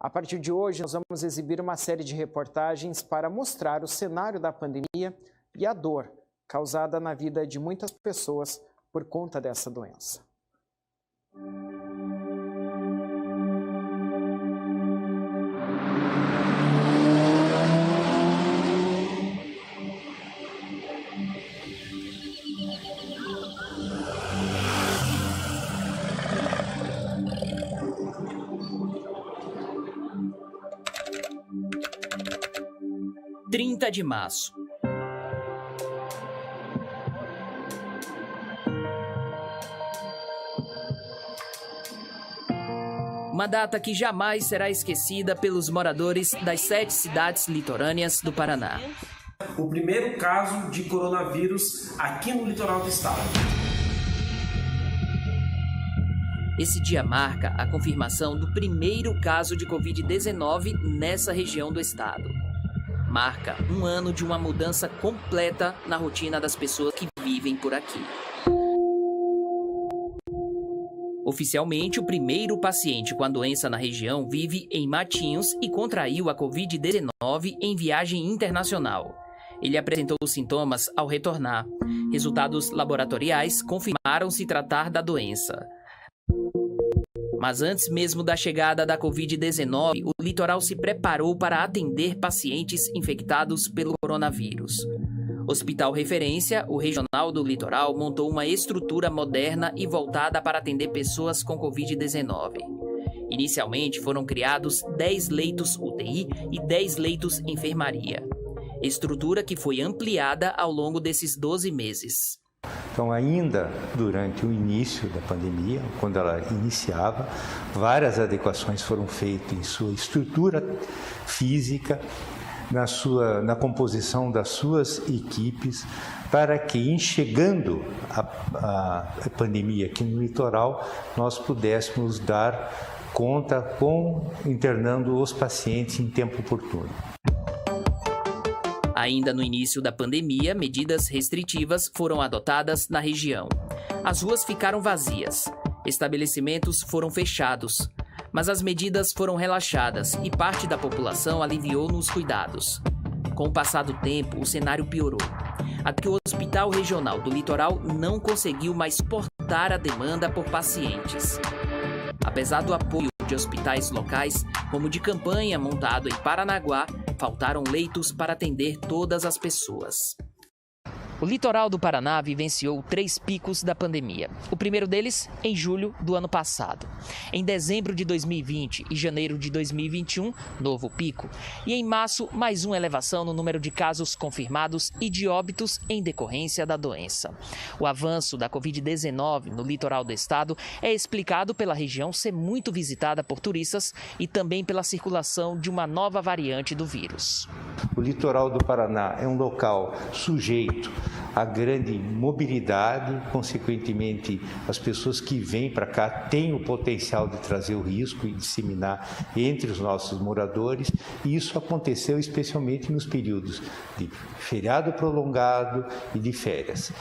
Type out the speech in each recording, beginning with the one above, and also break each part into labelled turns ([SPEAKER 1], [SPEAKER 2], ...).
[SPEAKER 1] A partir de hoje, nós vamos exibir uma série de reportagens para mostrar o cenário da pandemia e a dor causada na vida de muitas pessoas por conta dessa doença.
[SPEAKER 2] Dia 30 de março. Uma data que jamais será esquecida pelos moradores das 7 cidades litorâneas do Paraná.
[SPEAKER 3] O primeiro caso de coronavírus aqui no litoral do estado.
[SPEAKER 2] Esse dia marca a confirmação do primeiro caso de Covid-19 nessa região do estado. Marca um ano de uma mudança completa na rotina das pessoas que vivem por aqui. Oficialmente, o primeiro paciente com a doença na região vive em Matinhos e contraiu a Covid-19 em viagem internacional. Ele apresentou sintomas ao retornar. Resultados laboratoriais confirmaram se tratar da doença. Mas antes mesmo da chegada da Covid-19, o litoral se preparou para atender pacientes infectados pelo coronavírus. Hospital Referência, o Regional do Litoral, montou uma estrutura moderna e voltada para atender pessoas com Covid-19. Inicialmente foram criados 10 leitos UTI e 10 leitos enfermaria. Estrutura que foi ampliada ao longo desses 12 meses.
[SPEAKER 4] Então, ainda durante o início da pandemia, quando ela iniciava, várias adequações foram feitas em sua estrutura física, na composição das suas equipes, para que, enxergando a pandemia aqui no litoral, nós pudéssemos dar conta internando os pacientes em tempo oportuno.
[SPEAKER 2] Ainda no início da pandemia, medidas restritivas foram adotadas na região. As ruas ficaram vazias, estabelecimentos foram fechados, mas as medidas foram relaxadas e parte da população aliviou nos cuidados. Com o passar do tempo, o cenário piorou, até que o Hospital Regional do Litoral não conseguiu mais suportar a demanda por pacientes. Apesar do apoio de hospitais locais, como o de campanha montado em Paranaguá, faltaram leitos para atender todas as pessoas. O litoral do Paraná vivenciou 3 picos da pandemia. O primeiro deles em julho do ano passado. Em dezembro de 2020 e janeiro de 2021, novo pico. E em março, mais uma elevação no número de casos confirmados e de óbitos em decorrência da doença. O avanço da Covid-19 no litoral do estado é explicado pela região ser muito visitada por turistas e também pela circulação de uma nova variante do vírus.
[SPEAKER 4] O litoral do Paraná é um local sujeito a grande mobilidade, consequentemente as pessoas que vêm para cá têm o potencial de trazer o risco e disseminar entre os nossos moradores, e isso aconteceu especialmente nos períodos de feriado prolongado e de férias.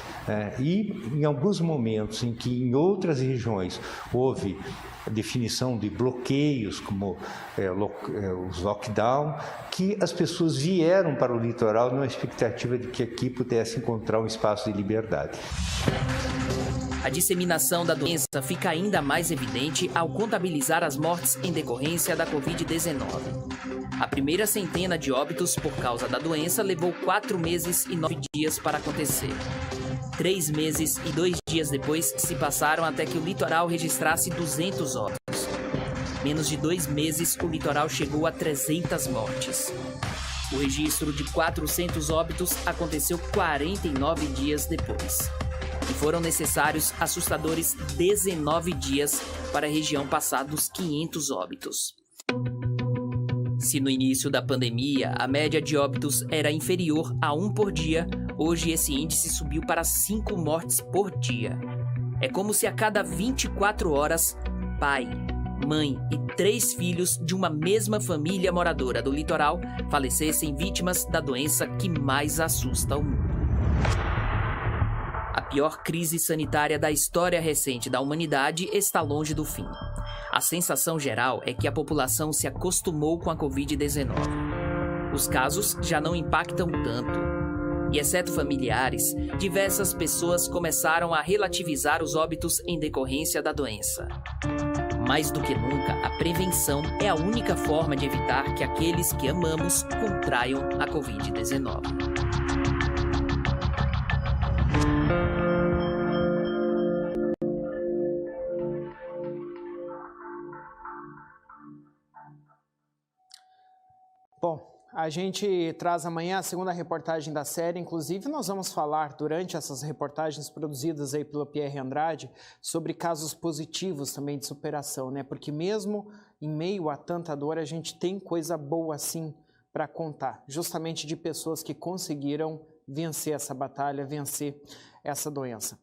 [SPEAKER 4] E em alguns momentos em que em outras regiões houve a definição de bloqueios, como os lockdown, que as pessoas vieram para o litoral numa expectativa de que aqui pudesse encontrar um espaço de liberdade.
[SPEAKER 2] A disseminação da doença fica ainda mais evidente ao contabilizar as mortes em decorrência da Covid-19. A primeira centena de óbitos por causa da doença levou 4 meses e 9 dias para acontecer. 3 meses e 2 dias depois se passaram até que o litoral registrasse 200 óbitos. Menos de 2 meses, o litoral chegou a 300 mortes. O registro de 400 óbitos aconteceu 49 dias depois. E foram necessários assustadores 19 dias para a região passar dos 500 óbitos. Se no início da pandemia a média de óbitos era inferior a 1 por dia, hoje esse índice subiu para 5 mortes por dia. É como se a cada 24 horas, pai, mãe e 3 filhos de uma mesma família moradora do litoral falecessem vítimas da doença que mais assusta o mundo. A pior crise sanitária da história recente da humanidade está longe do fim. A sensação geral é que a população se acostumou com a Covid-19. Os casos já não impactam tanto. E, exceto familiares, diversas pessoas começaram a relativizar os óbitos em decorrência da doença. Mais do que nunca, a prevenção é a única forma de evitar que aqueles que amamos contraiam a Covid-19.
[SPEAKER 1] Bom, a gente traz amanhã a segunda reportagem da série. Inclusive, nós vamos falar durante essas reportagens produzidas aí pelo Pierre Andrade sobre casos positivos também de superação, né? Porque mesmo em meio a tanta dor, a gente tem coisa boa sim para contar, justamente de pessoas que conseguiram vencer essa batalha, vencer essa doença.